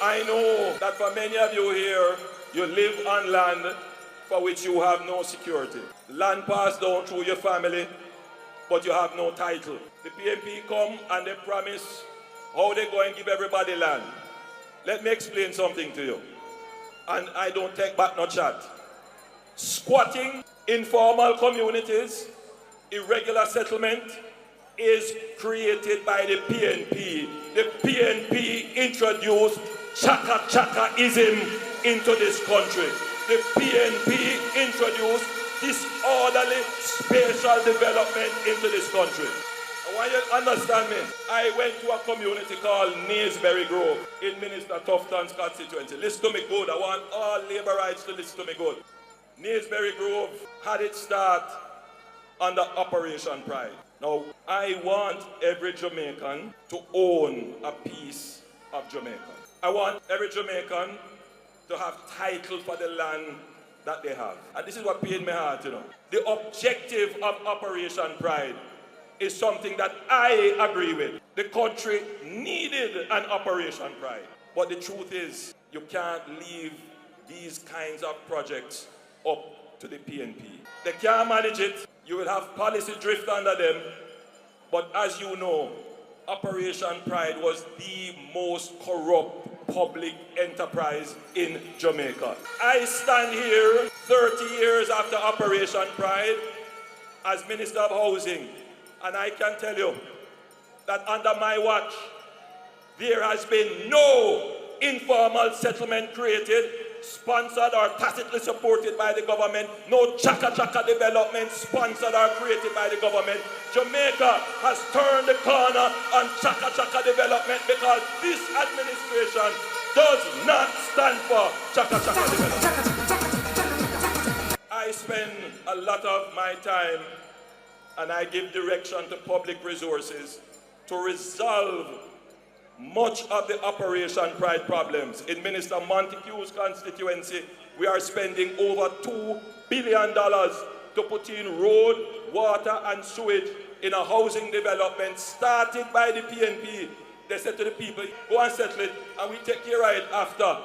I know that for many of you here, you live on land for which you have no security. Land passed down through your family, but you have no title. The PNP come and they promise how they go and give everybody land. Let me explain something to you. And I don't take back no chat. Squatting, informal communities, irregular settlement is created by the PNP. The PNP introduced chaka-chaka-ism into this country. The PNP introduced disorderly spatial development into this country. I want you to understand me. I went to a community called Naysbury Grove in Minister Tufton's constituency. Listen to me good. I want all labor rights to listen to me good. Naysbury Grove had its start under Operation Pride. Now, I want every Jamaican to own a piece of Jamaica. I want every Jamaican to have title for the land that they have. And this is what pained my heart, you know. The objective of Operation Pride is something that I agree with. The country needed an Operation Pride. But the truth is, you can't leave these kinds of projects up to the PNP. They can't manage it. You will have policy drift under them. But as you know, Operation Pride was the most corrupt public enterprise in Jamaica. I stand here 30 years after Operation Pride as Minister of Housing, and I can tell you that under my watch, there has been no informal settlement created, sponsored or tacitly supported by the government, no chaka-chaka development sponsored or created by the government. Jamaica has turned the corner on chaka-chaka development because this administration does not stand for chaka-chaka development. I spend a lot of my time and I give direction to public resources to resolve much of the Operation Pride problems. In Minister Montague's constituency, we are spending over $2 billion to put in road, water and sewage in a housing development started by the PNP. They said to the people, go and settle it and we take care of it after.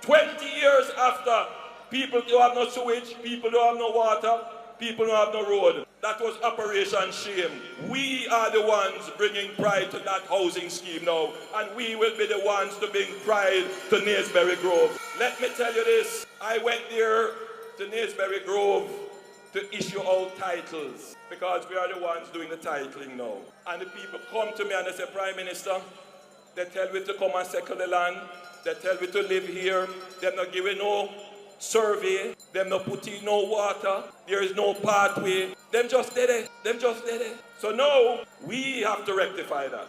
20 years after, people don't have no sewage, people don't have no water, people don't have no road. That was Operation Shame. We are the ones bringing pride to that housing scheme now, and we will be the ones to bring pride to Naysbury Grove. Let me tell you this, I went there to Naysbury Grove to issue out titles, because we are the ones doing the titling now. And the people come to me and they say, Prime Minister, they tell me to come and settle the land, they tell me to live here, they're not giving no survey, them not put in no water, there is no pathway, them just did it, So now, we have to rectify that.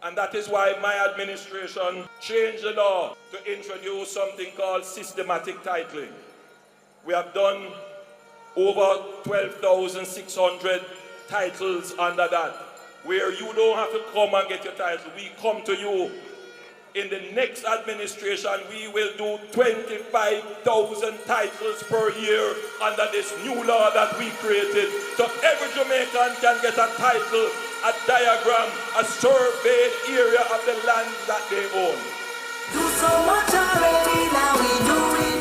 And that is why my administration changed the law to introduce something called systematic titling. We have done over 12,600 titles under that, where you don't have to come and get your title, we come to you. In the next administration, we will do 25,000 titles per year under this new law that we created. So every Jamaican can get a title, a diagram, a surveyed area of the land that they own. Do so much already, now we doing.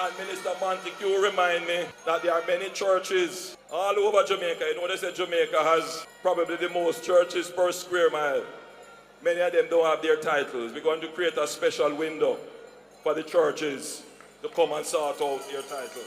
And Minister Montague remind me that there are many churches all over Jamaica. You know, they say Jamaica has probably the most churches per square mile. Many of them don't have their titles. We're going to create a special window for the churches to come and sort out their titles.